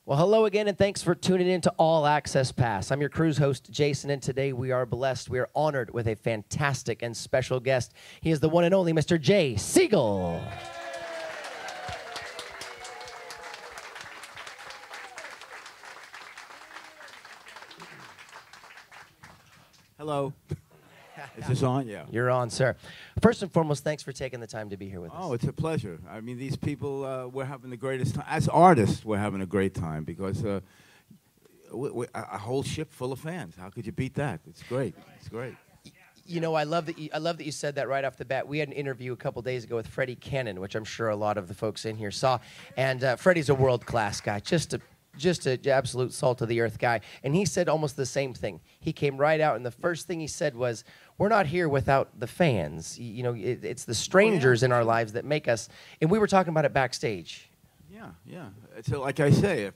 Well, hello again, and thanks for tuning in to All Access Pass. I'm your cruise host, Jason, and today we are blessed. We are honored with a fantastic and special guest. He is the one and only Mr. J. Siegel. Hello. Is this on? Yeah. You're on, sir. First and foremost, thanks for taking the time to be here with us. Oh, it's a pleasure. I mean, these people, we're having the greatest time. As artists, we're having a great time because a whole ship full of fans. How could you beat that? It's great. It's great. You know, I love that you said that right off the bat. We had an interview a couple days ago with Freddie Cannon, which I'm sure a lot of the folks in here saw. And Freddie's a world-class guy, just an absolute salt-of-the-earth guy. And he said almost the same thing. He came right out, and the first thing he said was, we're not here without the fans. You know, it's the strangers in our lives that make us. And we were talking about it backstage. Yeah, yeah. So like I say,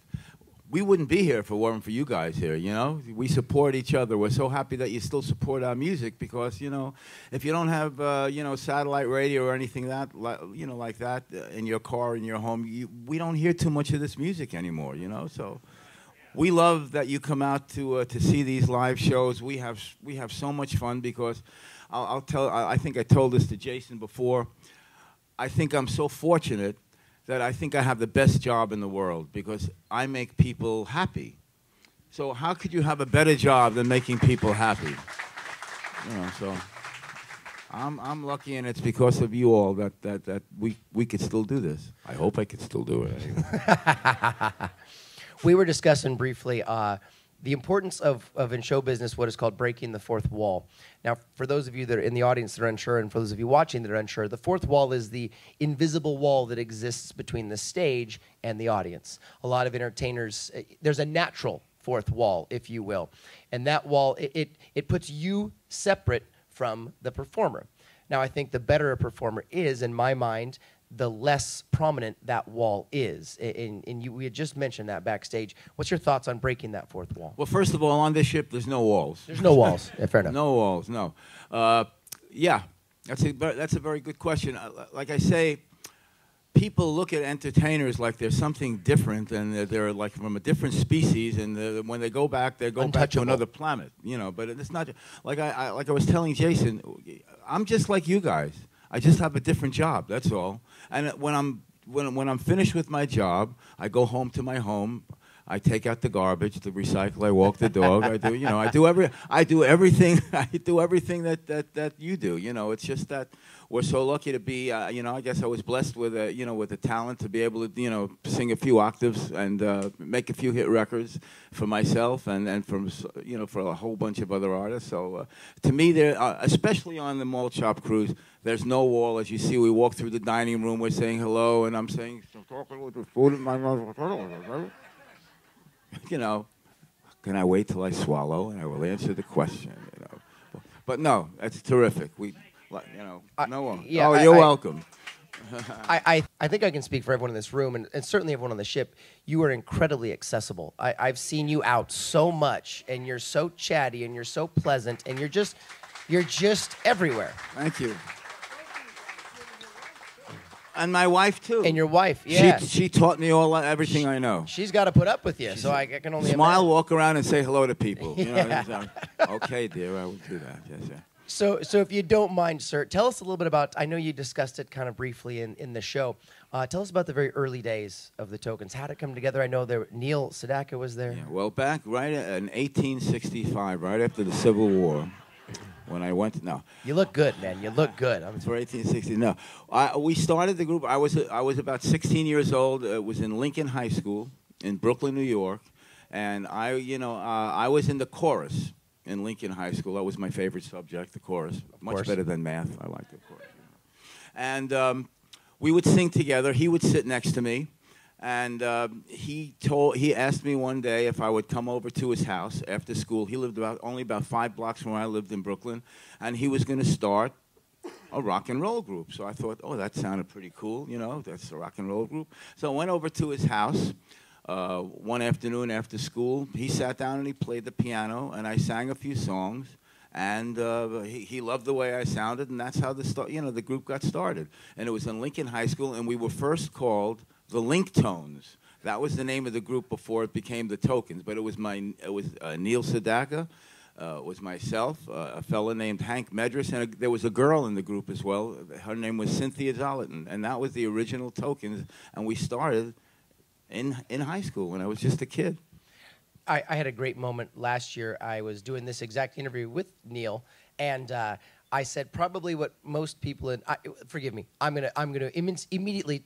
we wouldn't be here if it weren't for you guys here, you know? We support each other. We're so happy that you still support our music because, you know, if you don't have, you know, satellite radio or anything like that in your car, in your home, we don't hear too much of this music anymore, you know? So we love that you come out to see these live shows. We have so much fun because I think I told this to Jason before. I think I'm so fortunate that I think I have the best job in the world because I make people happy. So how could you have a better job than making people happy? You know, so I'm lucky, and it's because of you all that we could still do this. I hope I could still do it anyway. We were discussing briefly the importance of in show business what is called breaking the fourth wall. Now, for those of you that are in the audience that are unsure, and for those of you watching that are unsure, the fourth wall is the invisible wall that exists between the stage and the audience. A lot of entertainers, there's a natural fourth wall, if you will, and that wall, it puts you separate from the performer. Now, I think the better a performer is, in my mind, the less prominent that wall is. And we had just mentioned that backstage. What's your thoughts on breaking that fourth wall? Well, first of all, on this ship, there's no walls. There's no walls. Yeah, fair enough. No walls, no. Yeah, that's a very good question. Like I say, people look at entertainers like they're something different, and they're like from a different species, and when they go back to another planet, you know. But it's not like I was telling Jason, I'm just like you guys. I just have a different job. That's all. And when I'm finished with my job, I go home to my home. I take out the garbage, the recycle. I walk the dog. I do everything. I do everything that you do. You know, it's just that we're so lucky to be. You know, I guess I was blessed with with the talent to be able to sing a few octaves and make a few hit records for myself and for a whole bunch of other artists. So to me, there, especially on the Malt Shop Cruise, there's no wall. As you see, we walk through the dining room. We're saying hello, and I'm saying, food in my mouth. You know, can I wait till I swallow and I will answer the question? You know, but no, it's terrific. No one. Yeah, oh, you're welcome. I think I can speak for everyone in this room, and certainly everyone on the ship. You are incredibly accessible. I've seen you out so much, and you're so chatty, and you're so pleasant, and you're just everywhere. Thank you. And my wife too. And your wife, yeah. She taught me everything I know. She's got to put up with you, so I can only smile, imagine. Walk around, and say hello to people. You Yeah. know, okay, dear, I will do that. Yes, yeah. So if you don't mind, sir, tell us a little bit about, I know you discussed it kind of briefly in the show. Tell us about the very early days of the Tokens. How did it come together? I know Neil Sedaka was there. Yeah, well, back right in 1865, right after the Civil War, when I went, no. You look good, man. You look good. For 1860, no. We started the group. I was about 16 years old. It was in Lincoln High School in Brooklyn, New York, and I was in the chorus in Lincoln High School. That was my favorite subject, the chorus. Much better than math. I liked the chorus. And we would sing together. He would sit next to me. And he asked me one day if I would come over to his house after school. He lived only about 5 blocks from where I lived in Brooklyn, and he was going to start a rock and roll group. So I thought, oh, that sounded pretty cool, you know, that's a rock and roll group. So I went over to his house one afternoon after school. He sat down and he played the piano, and I sang a few songs. And he loved the way I sounded, and that's how the group got started. And it was in Lincoln High School, and we were first called the Link Tones. That was the name of the group before it became the Tokens. But it was Neil Sedaka, was myself, a fella named Hank Medris, and there was a girl in the group as well. Her name was Cynthia Zolliton, and that was the original Tokens. And we started in high school when I was just a kid. I had a great moment last year. I was doing this exact interview with Neil, and I said probably what most people forgive me. I'm gonna immediately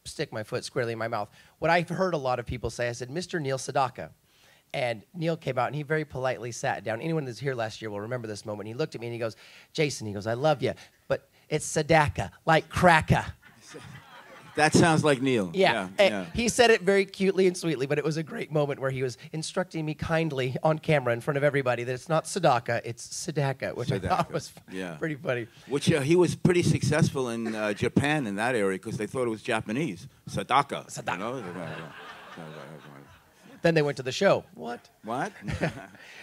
stick my foot squarely in my mouth. What I've heard a lot of people say, I said, Mr. Neil Sedaka. And Neil came out, and he very politely sat down. Anyone that's here last year will remember this moment. He looked at me, and he goes, Jason, he goes, I love you, but it's Sedaka, like cracker. That sounds like Neil. Yeah. He said it very cutely and sweetly, but it was a great moment where he was instructing me kindly on camera in front of everybody that it's not Sedaka, it's Sedaka, which I thought was pretty funny. Which he was pretty successful in Japan in that area because they thought it was Japanese. Sedaka. You know? Then they went to the show. What?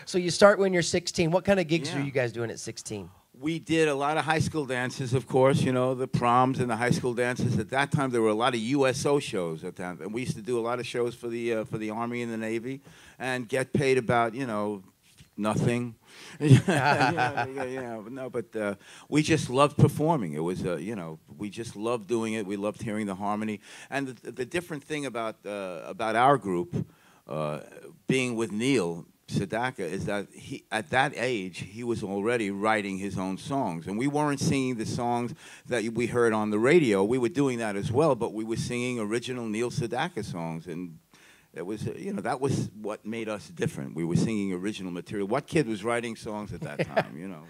So you start when you're 16. What kind of gigs are you guys doing at 16? We did a lot of high school dances, of course, you know, the proms and the high school dances. At that time, there were a lot of USO shows at that time. And we used to do a lot of shows for the Army and the Navy and get paid about, you know, nothing. No, but we just loved performing. It was, you know, we just loved doing it. We loved hearing the harmony. And the different thing about our group, being with Neil Sedaka, is that at that age he was already writing his own songs, and we weren't singing the songs that we heard on the radio. We were doing that as well, but we were singing original Neil Sedaka songs, and it was, you know, that was what made us different. We were singing original material. What kid was writing songs at that time, you know?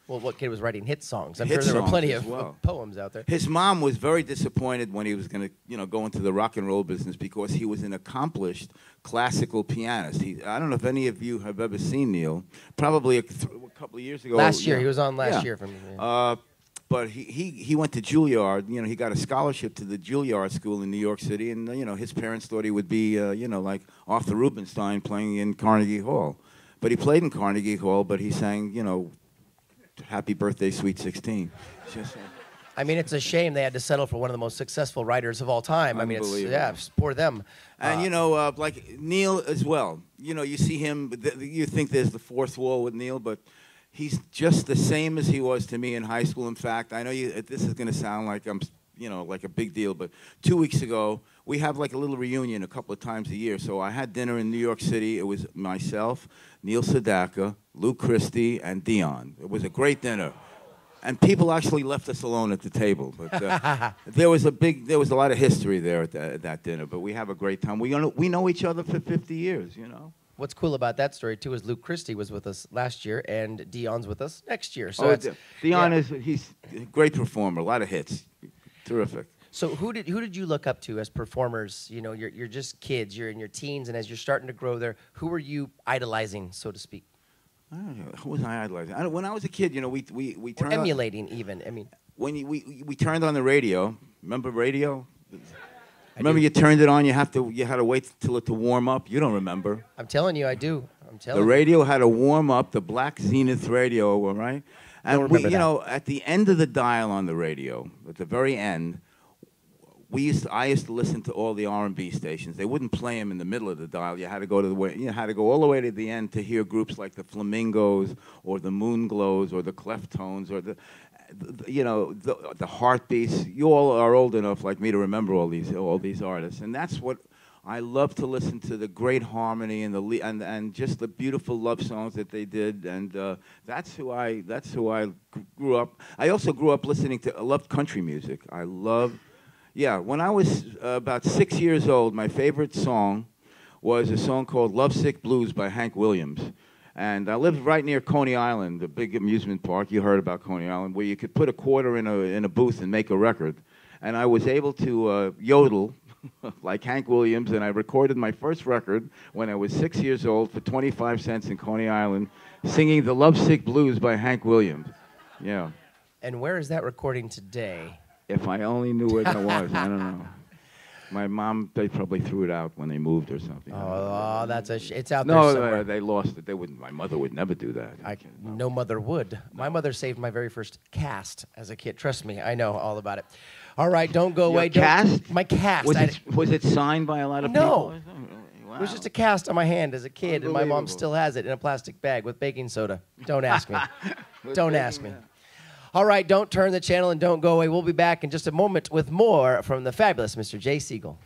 Well, what kid was writing hit songs? I'm sure there were plenty of poems out there. His mom was very disappointed when he was going to, you know, go into the rock and roll business because he was an accomplished classical pianist. I don't know if any of you have ever seen Neil. Probably a couple of years ago. Last year, he was on last year for me. But he went to Juilliard. You know, he got a scholarship to the Juilliard School in New York City, and you know, his parents thought he would be, you know, like Arthur Rubinstein playing in Carnegie Hall. But he played in Carnegie Hall, but he sang, you know, Happy Birthday, Sweet 16. I mean, it's a shame they had to settle for one of the most successful writers of all time. I mean, it's poor them. And, you know, like Neil as well. You know, you see him, you think there's the fourth wall with Neil, but he's just the same as he was to me in high school. In fact, I know this is going to sound like I'm, you know, like a big deal, but 2 weeks ago, we have like a little reunion a couple of times a year. So I had dinner in New York City. It was myself, Neil Sedaka, Lou Christie, and Dion. It was a great dinner. And people actually left us alone at the table. But there was a lot of history there at that dinner. But we have a great time. We know each other for 50 years, you know. What's cool about that story, too, is Luke Christie was with us last year, and Dion's with us next year. So Dion he's a great performer, a lot of hits. Terrific. So who did you look up to as performers? You know, you're just kids, you're in your teens, and as you're starting to grow there, who were you idolizing, so to speak? I don't know. Who was I idolizing? When I was a kid, you know, we turned or emulating even. I mean, when we turned on the radio. Remember radio? Remember you turned it on. You had to wait till it to warm up. You don't remember? I'm telling you, I do. The radio had to warm up. The black Zenith radio, right? And you know, at the end of the dial on the radio, at the very end, I used to listen to all the R&B stations. They wouldn't play them in the middle of the dial. You had to go all the way to the end to hear groups like the Flamingos or the Moonglows or the Cleftones or the Heartbeats. You all are old enough like me to remember all these artists, and that's what I love to listen to, the great harmony and just the beautiful love songs that they did, and that's who I grew up. I also grew up listening to. I loved country music. Yeah, when I was about 6 years old, my favorite song was a song called Lovesick Blues by Hank Williams. And I lived right near Coney Island, the big amusement park. You heard about Coney Island, where you could put a quarter in a booth and make a record. And I was able to yodel like Hank Williams, and I recorded my first record when I was 6 years old for 25 cents in Coney Island, singing the Lovesick Blues by Hank Williams. Yeah. And where is that recording today? If I only knew where that was, I don't know. My mom, they probably threw it out when they moved or something. Oh, that's it's out there somewhere. No, they lost it. They wouldn't. My mother would never do that. No mother would. My mother saved my very first cast as a kid. Trust me, I know all about it. All right, don't go away. Cast? My cast. Was it signed by a lot of No. people? Wow. It was just a cast on my hand as a kid, and my mom still has it in a plastic bag with baking soda. Don't ask me. Don't ask me. All right, don't turn the channel and don't go away. We'll be back in just a moment with more from the fabulous Mr. Jay Siegel.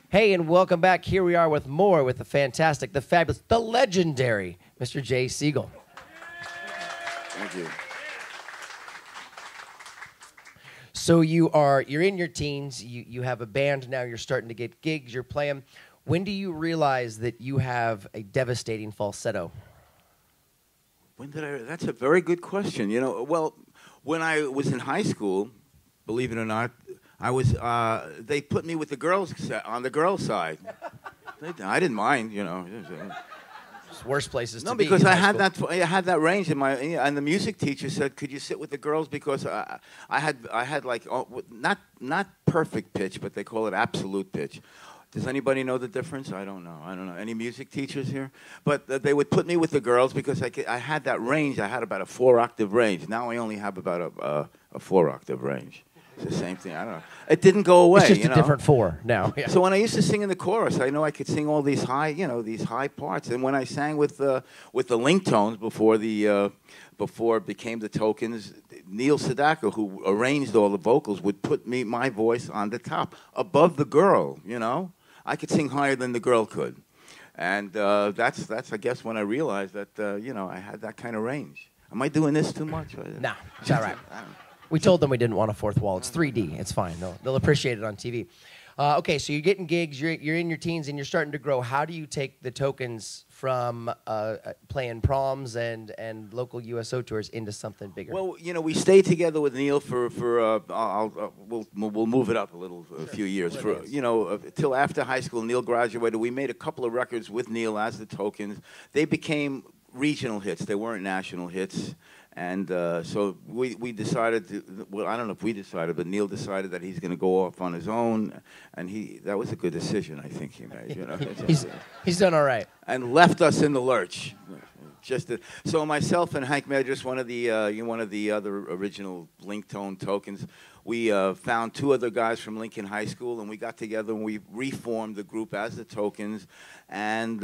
Hey, and welcome back. Here we are with more with the fantastic, the fabulous, the legendary Mr. Jay Siegel. Thank you. So you're in your teens. You have a band now. You're starting to get gigs. You're playing. When do you realize that you have a devastating falsetto? That's a very good question. Well, when I was in high school, believe it or not, they put me with the girls on the girls' side. I didn't mind, It's worse places to be. No, because I had school. that range and the music teacher said, "Could you sit with the girls?" Because I had like not perfect pitch, but they call it absolute pitch. Does anybody know the difference? I don't know. Any music teachers here? But they would put me with the girls because I had that range. I had about a 4-octave range. Now I only have about a 4-octave range. It's the same thing. I don't know. It didn't go away. It's just a different 4 now. Yeah. So when I used to sing in the chorus, I know I could sing all these high parts. And when I sang with the Lingtones before it became the Tokens, Neil Sedaka, who arranged all the vocals, would put my voice on the top, above the girl. I could sing higher than the girl could, and that's I guess when I realized that I had that kind of range. Am I doing this too much? No, it's all right. We told them we didn't want a fourth wall. It's 3D. It's fine. They'll appreciate it on TV. Okay, so you're getting gigs. You're in your teens, and you're starting to grow. How do you take the Tokens from playing proms and local USO tours into something bigger? Well, we stayed together with Neil for we'll move it up a few years till after high school. Neil graduated. We made a couple of records with Neil as the Tokens. They became regional hits. They weren't national hits. And so we decided, well, I don't know if we decided, but Neil decided that he's going to go off on his own, and that was a good decision, I think he made. He's done all right. And left us in the lurch. So myself and Hank Medris, one of the other original Lingtone Tokens, we found 2 other guys from Lincoln High School, and we got together and we reformed the group as the Tokens, and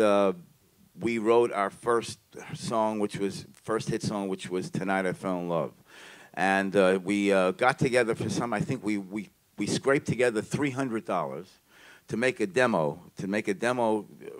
we wrote our first hit song, which was "Tonight I Fell in Love," and we got together for I think we scraped together $300 to make a demo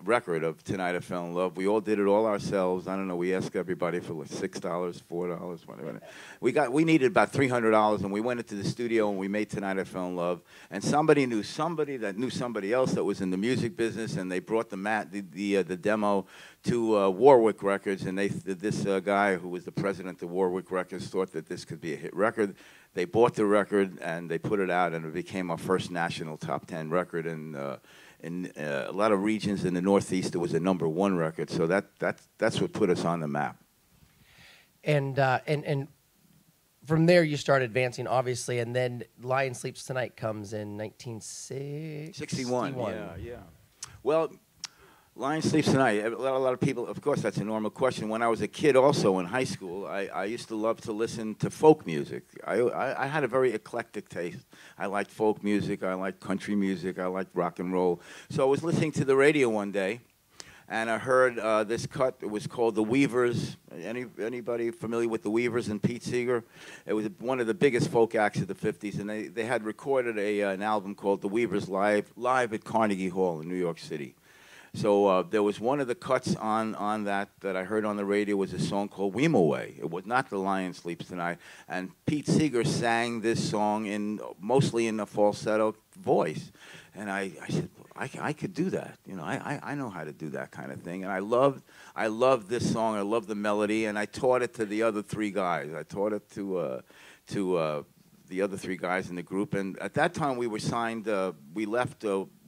record of "Tonight I Fell in Love." We all did it all ourselves. I don't know. We asked everybody for like $6, $4, whatever. We needed about $300, and we went into the studio and we made "Tonight I Fell in Love." And somebody knew somebody that knew somebody else that was in the music business, and they brought the demo to Warwick Records, and this guy who was the president of Warwick Records thought that this could be a hit record. They bought the record and they put it out, and it became our first national top 10 record. And in a lot of regions in the Northeast, it was a #1 record. So that's what put us on the map. And from there, you start advancing, obviously, and then Lion Sleeps Tonight comes in 1961. Yeah. Well, Lion Sleeps Tonight. A lot of people, of course, that's a normal question. When I was a kid also in high school, I used to love to listen to folk music. I had a very eclectic taste. I liked folk music. I liked country music. I liked rock and roll. So I was listening to the radio one day, and I heard this cut. It was called The Weavers. Anybody familiar with The Weavers and Pete Seeger? It was one of the biggest folk acts of the 50s, and they had recorded an album called The Weavers Live at Carnegie Hall in New York City. So there was one of the cuts on that I heard on the radio was a song called "Weem Away." It was not "The Lion Sleeps Tonight," and Pete Seeger sang this song mostly in a falsetto voice, and I said, I could do that. I know how to do that kind of thing, and I loved this song. I loved the melody, and I taught it to the other 3 guys. I taught it to the other 3 guys in the group, and at that time we were signed. We left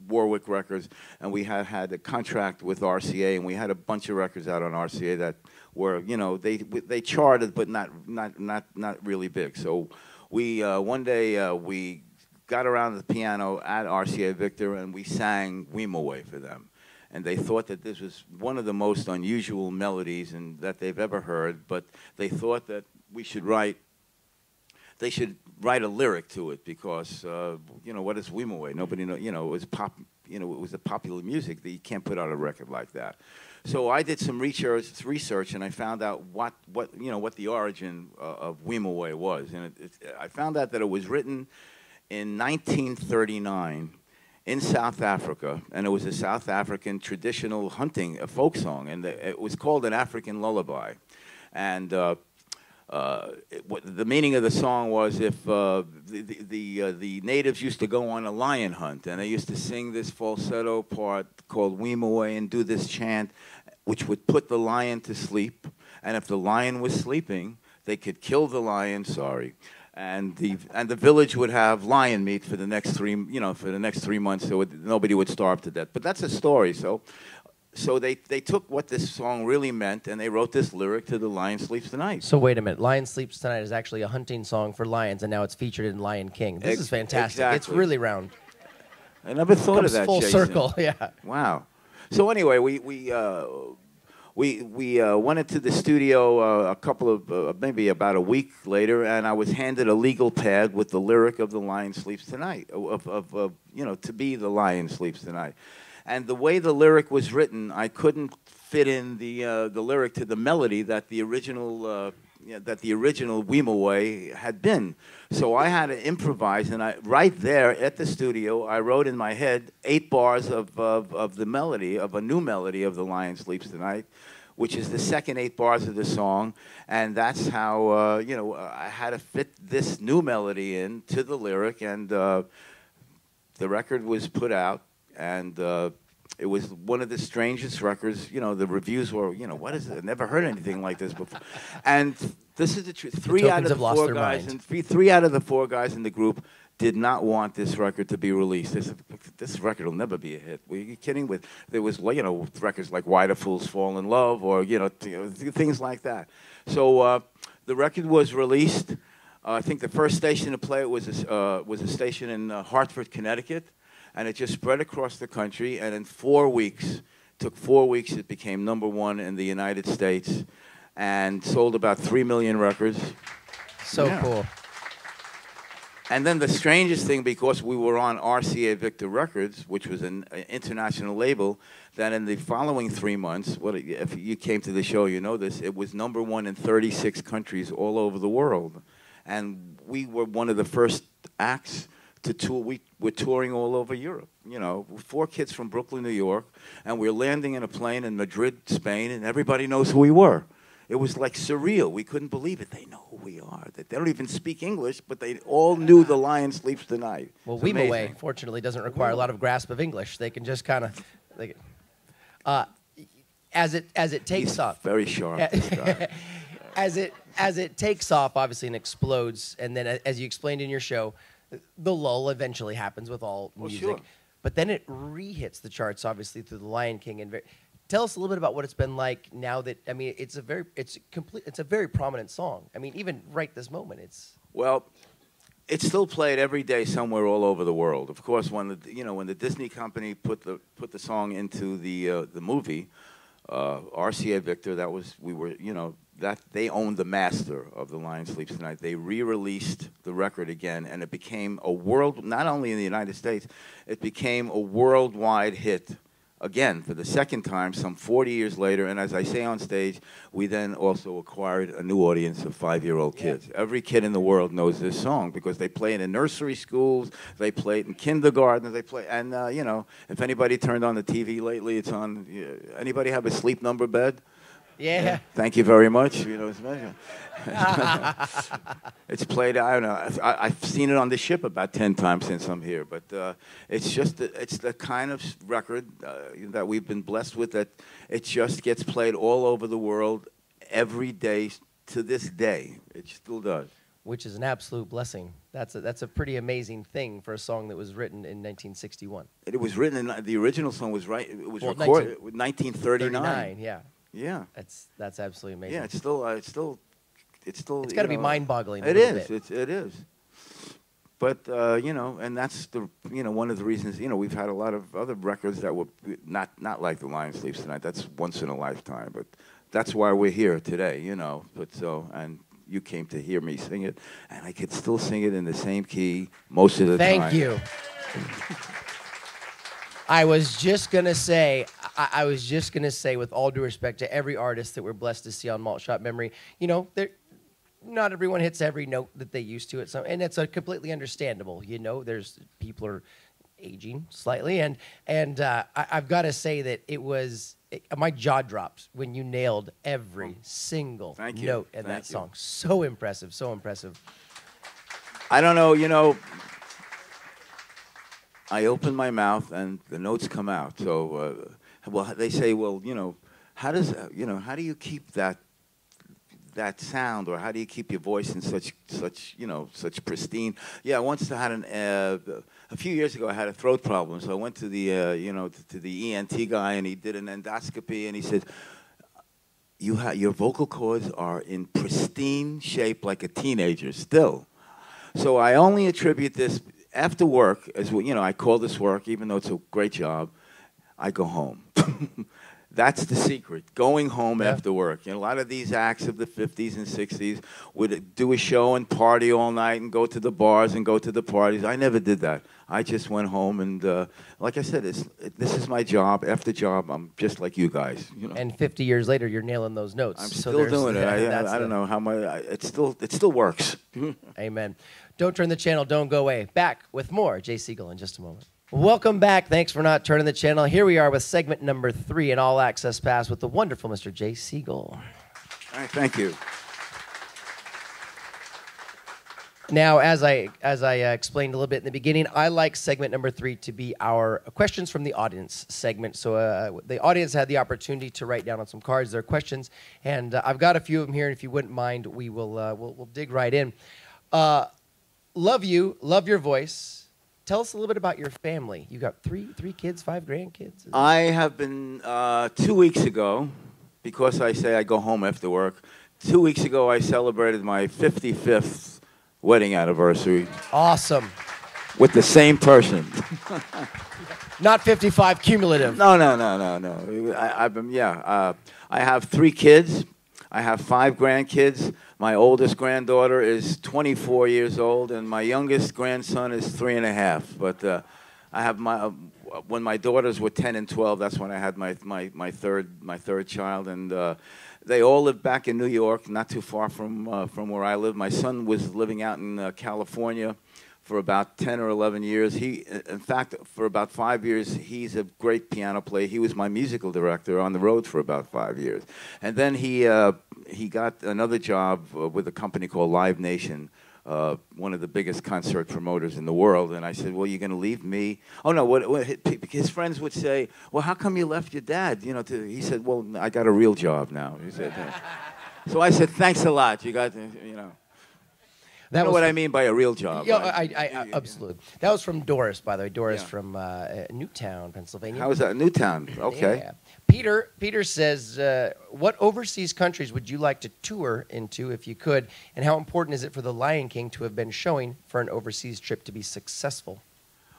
Warwick Records, and we had a contract with RCA, and we had a bunch of records out on RCA that were, they charted, but not really big. So we one day we got around the piano at RCA Victor, and we sang "Weem Away" for them, and they thought that this was one of the most unusual melodies that they've ever heard, but they thought that we should write they should write a lyric to it because you know, what is Weemaway? Nobody know. You know, it was pop. You know, it was the popular music that you can't put out a record like that. So I did some research, and I found out what the origin of Weemaway was, and I found out that it was written in 1939 in South Africa, and it was a South African traditional hunting, a folk song, and it was called an African lullaby, and the meaning of the song was if the natives used to go on a lion hunt, and they used to sing this falsetto part called Weemaway and do this chant, which would put the lion to sleep, and if the lion was sleeping, they could kill the lion. And the village would have lion meat for the next 3 months, so nobody would starve to death. But that's a story. So they took what this song really meant, and they wrote this lyric to The Lion Sleeps Tonight. So wait a minute. Lion Sleeps Tonight is actually a hunting song for lions, and now it's featured in Lion King. This is fantastic. Exactly. It's really round. I never thought of that, full Jason. circle, yeah. Wow. So anyway, we went into the studio a couple of, maybe about a week later, and I was handed a legal pad with the lyric of The Lion Sleeps Tonight, to be The Lion Sleeps Tonight. And the way the lyric was written, I couldn't fit in the lyric to the melody that the original Weemaway had been. So I had to improvise, and right there at the studio, I wrote in my head 8 bars of the melody, of a new melody of The Lion Sleeps Tonight, which is the second 8 bars of the song, and that's how I had to fit this new melody in to the lyric, and the record was put out, and it was one of the strangest records. You know, the reviews were, what is it? I've never heard anything like this before. And this is the truth. 3 out of the 4 guys, and 3 out of the 4 guys in the group did not want this record to be released. They said, this record will never be a hit. Were you kidding? There was, records like Why Do Fools Fall in Love, or things like that. So the record was released. I think the first station to play it was a station in Hartford, Connecticut. And it just spread across the country, and in 4 weeks, took 4 weeks, it became #1 in the United States, and sold about 3 million records. So cool. And then the strangest thing, because we were on RCA Victor Records, which was an international label, that in the following 3 months, if you came to the show, you know this, it was #1 in 36 countries all over the world. And we were one of the first acts to tour. We're touring all over Europe. 4 kids from Brooklyn, New York, and we're landing in a plane in Madrid, Spain, and everybody knows who we were. It was like surreal. We couldn't believe it. They know who we are. They don't even speak English, but they all knew The Lion Sleeps Tonight. Well, Weemaway, fortunately, doesn't require a lot of grasp of English. They can just kind of... as it takes off... Very sharp, this guy. As it takes off, obviously, and explodes, and then, as you explained in your show, the lull eventually happens with all music, sure. But then it re-hits the charts, obviously, through The Lion King. And tell us a little bit about what it's been like now that, it's a very prominent song. Even right this moment, it's... Well, it's still played every day somewhere all over the world. Of course, when the Disney company put the song into the movie, RCA Victor, that they owned the master of The Lion Sleeps Tonight. They re-released the record again, and it became not only in the United States, it became a worldwide hit again for the second time some 40 years later. And as I say on stage, we then also acquired a new audience of 5-year-old kids. Yeah. Every kid in the world knows this song because they play it in nursery schools, they play it in kindergarten, and if anybody turned on the TV lately, it's on. Anybody have a Sleep Number bed? Yeah. Thank you very much. It's played. I don't know. I've seen it on the ship about 10 times since I'm here. But it's the kind of record that we've been blessed with, that it just gets played all over the world every day to this day. It still does. Which is an absolute blessing. That's a pretty amazing thing for a song that was written in 1961. It was written in the original song was right. It was recorded in 1939. Yeah. Yeah, that's absolutely amazing. Yeah, it's still. It's got to be mind-boggling. It is. It is. But and that's one of the reasons. We've had a lot of other records that were not like The Lion Sleeps Tonight. That's once in a lifetime. But that's why we're here today. But you came to hear me sing it, and I could still sing it in the same key most of the time. Thank you. I was just gonna say, with all due respect to every artist that we're blessed to see on Malt Shop Memory, you know, not everyone hits every note that they used to at some, and it's completely understandable. You know, there's people are aging slightly, and I've got to say that my jaw dropped when you nailed every single note in that song. So impressive, so impressive. I don't know, you know, I open my mouth and the notes come out. So, well, they say, well, you know, how do you keep that sound, or how do you keep your voice in such pristine? Yeah, once I had a few years ago I had a throat problem, so I went to the ENT guy, and he did an endoscopy, and he said, your vocal cords are in pristine shape like a teenager still. So I only attribute this after work, as you know, I call this work, even though it's a great job. I go home. That's the secret, going home after work. You know, a lot of these acts of the 50s and 60s would do a show and party all night and go to the bars and go to the parties. I never did that. I just went home, and like I said, this is my job. After job, I'm just like you guys. You know? And 50 years later, you're nailing those notes. I'm still doing it. I don't know how much. It still works. Amen. Don't turn the channel. Don't go away. Back with more Jay Siegel in just a moment. Welcome back. Thanks for not turning the channel. Here we are with segment number 3 in All Access Pass with the wonderful Mr. Jay Siegel. All right, thank you. Now, as I explained a little bit in the beginning, I like segment number 3 to be our questions from the audience segment. So the audience had the opportunity to write down on some cards their questions, and I've got a few of them here. And if you wouldn't mind, we'll dig right in. Love you, love your voice. Tell us a little bit about your family. You got three kids, 5 grandkids? I have been, 2 weeks ago, because I say I go home after work, 2 weeks ago I celebrated my 55th wedding anniversary. Awesome. With the same person. Not 55 cumulative. No. I have 3 kids. I have 5 grandkids. My oldest granddaughter is 24 years old, and my youngest grandson is 3.5. But I have when my daughters were 10 and 12, that's when I had my third child, and they all live back in New York, not too far from where I live. My son was living out in California for about 10 or 11 years. In fact, for about 5 years, he's a great piano player. He was my musical director on the road for about 5 years. And then he got another job with a company called Live Nation, one of the biggest concert promoters in the world. And I said, well, you're going to leave me? Oh, no, his friends would say, well, how come you left your dad? You know, he said, well, I got a real job now. He said, so I said, thanks a lot. You got, you know. You know what I mean by a real job. Yeah, I absolutely. That was from Doris, by the way. Doris from Newtown, Pennsylvania. How was that? Newtown. Okay. Yeah. Peter says, what overseas countries would you like to tour into if you could, and how important is it for The Lion King to have been showing for an overseas trip to be successful?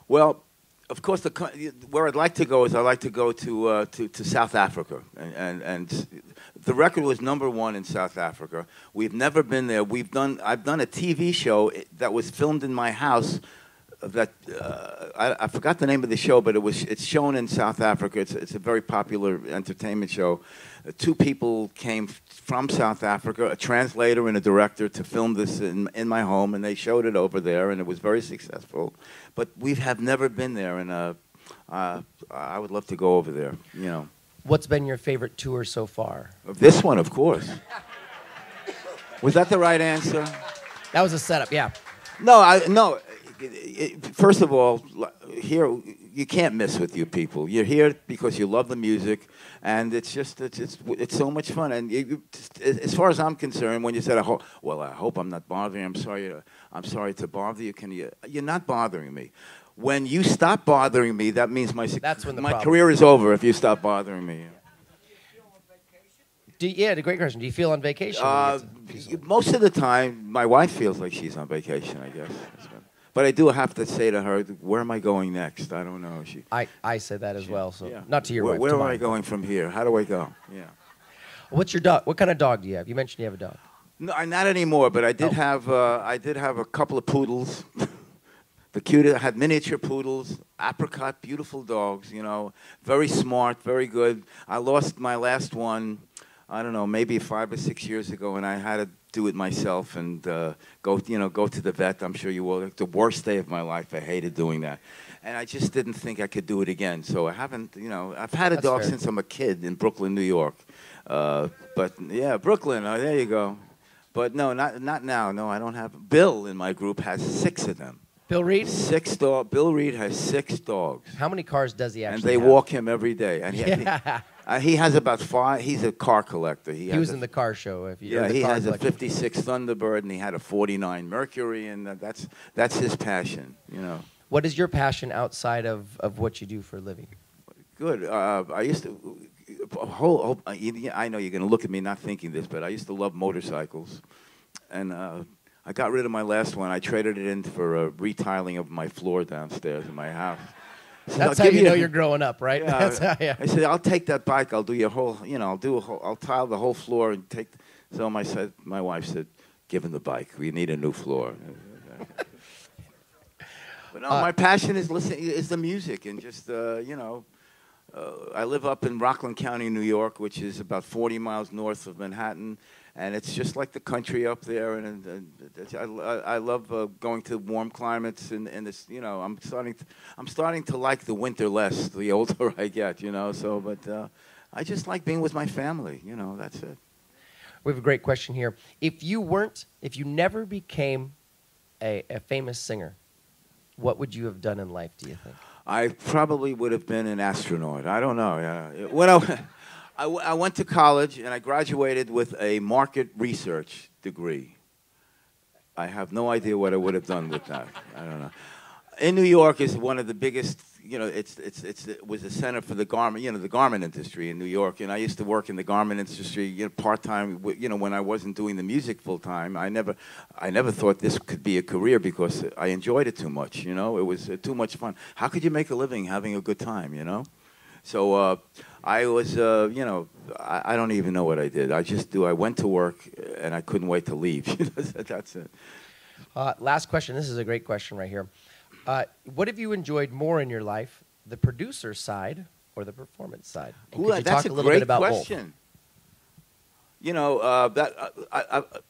Well, of course, where I'd like to go is I'd like to go to South Africa, and the record was #1 in South Africa. We've never been there. I've done a TV show that was filmed in my house. That I forgot the name of the show, but it's shown in South Africa. It's a very popular entertainment show. 2 people came from South Africa, a translator and a director, to film this in my home, and they showed it over there, and it was very successful. But we have never been there, and I would love to go over there. You know. What's been your favorite tour so far? This one, of course. Was that the right answer? That was a setup, yeah. No. First of all, here you can't miss with you people. You're here because you love the music, and it's so much fun. And as far as I'm concerned, when you said, I hope I'm not bothering you. I'm sorry to bother you. You're not bothering me. When you stop bothering me, that means my career is over if you stop bothering me. Yeah, the great question. Do you feel on vacation? Most of the time, my wife feels like she's on vacation, I guess. But I do have to say to her, where am I going next? I don't know. I said that as well, so not to your wife. Where am I going from here? How do I go? Yeah. What's your dog? What kind of dog do you have? You mentioned you have a dog. No, not anymore. But I did have a couple of poodles. The cutest, I had miniature poodles, apricot, beautiful dogs. You know, very smart, very good. I lost my last one, I don't know, maybe 5 or 6 years ago, and I had to do it myself and go to the vet. I'm sure you will. The worst day of my life. I hated doing that. And I just didn't think I could do it again. So I haven't, I've had a dog since I'm a kid in Brooklyn, New York. But yeah, Brooklyn, there you go. But no, not now. No, I don't have. Bill in my group has 6 of them. Bill Reed? 6 dogs. Bill Reed has 6 dogs. How many cars does he actually have? And they have? walk him every day. And he has about 5. He's a car collector. He was in the car show. He has a 56 Thunderbird, and he had a 49 Mercury, and that's his passion, What is your passion outside of what you do for a living? Good. I used to. I know you're going to look at me not thinking this, but I used to love motorcycles, and I got rid of my last one. I traded it in for a retiling of my floor downstairs in my house. That's how you know you're growing up, right? Yeah, That's how, yeah. I said, I'll take that bike. I'll do your whole, I'll tile the whole floor and take. So my wife said, give him the bike. We need a new floor. But no, my passion is the music and just, I live up in Rockland County, New York, which is about 40 miles north of Manhattan. And it's just like the country up there, and I love going to warm climates. And this, I'm starting to like the winter less the older I get, So, but I just like being with my family, That's it. We have a great question here. If you never became a famous singer, what would you have done in life? Do you think? I probably would have been an astronaut. I don't know. When I went to college, and I graduated with a market research degree. I have no idea what I would have done with that. I don't know. In New York is one of the biggest, it was a center for the garment, the garment industry in New York. And I used to work in the garment industry, part-time, when I wasn't doing the music full-time. I never thought this could be a career because I enjoyed it too much, It was too much fun. How could you make a living having a good time, So I was, I don't even know what I did. I went to work, and I couldn't wait to leave. That's it. Last question. This is a great question right here. What have you enjoyed more in your life, the producer side or the performance side? And could you that's talk a little bit great about question. Both?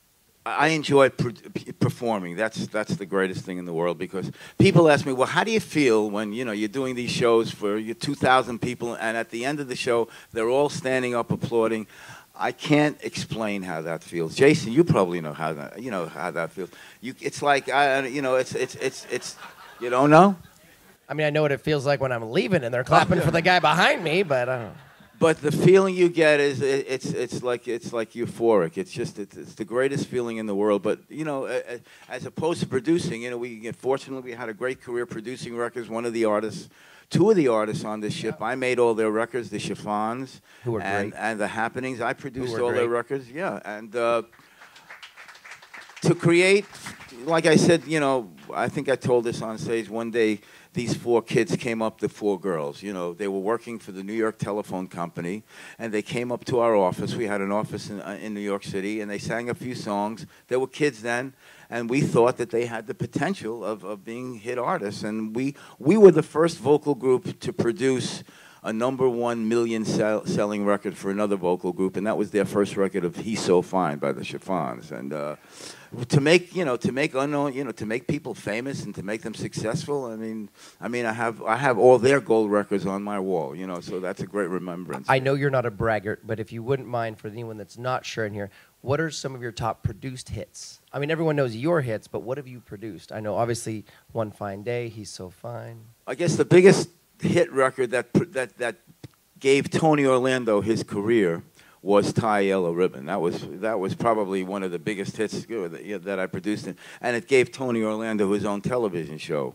I enjoy performing. That's the greatest thing in the world because people ask me, well, how do you feel when you're doing these shows for your 2,000 people, and at the end of the show they're all standing up applauding? I can't explain how that feels. Jason, you probably know how that feels. It's like it's you don't know. I mean, I know what it feels like when I'm leaving and they're clapping for the guy behind me, but I don't know. But the feeling you get is it's like euphoric. It's the greatest feeling in the world. But as opposed to producing, fortunately we had a great career producing records. Two of the artists on this ship, I made all their records, the Chiffons and the Happenings. I produced all their records. Yeah, and to create, like I said, I think I told this on stage one day. These 4 kids came up, the 4 girls. They were working for the New York Telephone Company, and they came up to our office. We had an office in New York City, and they sang a few songs. They were kids then, and we thought that they had the potential of being hit artists. And we were the first vocal group to produce a #1 million selling record for another vocal group, and that was their first record of "He's So Fine" by the Chiffons. And to make unknown, to make people famous and to make them successful. I mean, I have all their gold records on my wall, so that's a great remembrance. I know you're not a braggart, but if you wouldn't mind, for anyone that's not sure in here, what are some of your top produced hits? I mean, everyone knows your hits, but what have you produced? I know, obviously, "One Fine Day," "He's So Fine." I guess the biggest hit record that gave Tony Orlando his career was "Tie Yellow Ribbon." That was probably one of the biggest hits that I produced, and it gave Tony Orlando his own television show.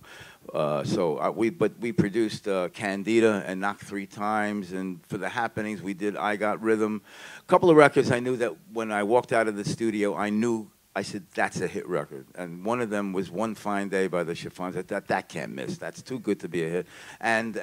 We produced "Candida" and "Knock 3 Times," and for the Happenings we did "I Got Rhythm." A couple of records I knew that when I walked out of the studio, I said, that's a hit record. And one of them was "One Fine Day" by the Chiffons. That can't miss. That's too good to be a hit. And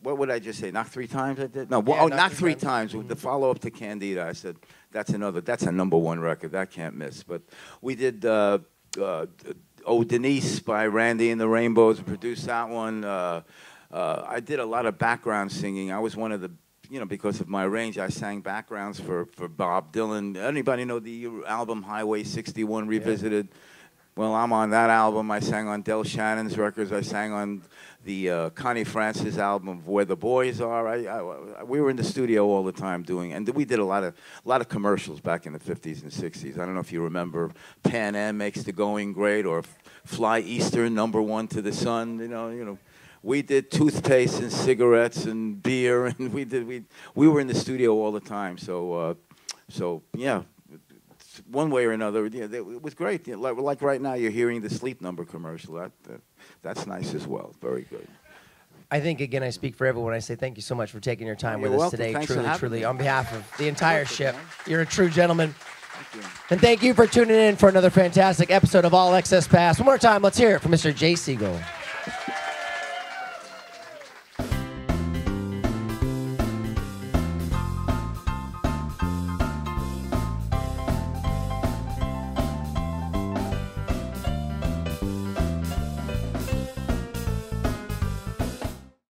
what would I just say? Knock 3 times I did? No, Yeah, Knock 3 times. With the follow-up to Candida, I said, that's a #1 record. That can't miss. But we did Oh Denise by Randy and the Rainbows, produced that one. I did a lot of background singing. I was one of the, because of my range, I sang backgrounds for Bob Dylan. Anybody know the album Highway 61 Revisited? Yeah. Well, I'm on that album. I sang on Del Shannon's records. I sang on the Connie Francis album of Where the Boys Are. We were in the studio all the time doing, and we did a lot of commercials back in the 50s and 60s. I don't know if you remember Pan Am Makes the Going Great or Fly Eastern, #1 to the Sun. We did toothpaste and cigarettes and beer, and we were in the studio all the time. So yeah. One way or another, it was great. Like right now, you're hearing the Sleep Number commercial. That's nice as well. Very good. I think, again, I speak for everyone. I say thank you so much for taking your time You're with us welcome. today. Thanks Truly, me. on behalf of the entire ship, you're a true gentleman. Thank you. And thank you for tuning in for another fantastic episode of All Access Pass. One more time, let's hear it from Mr. Jay Siegel.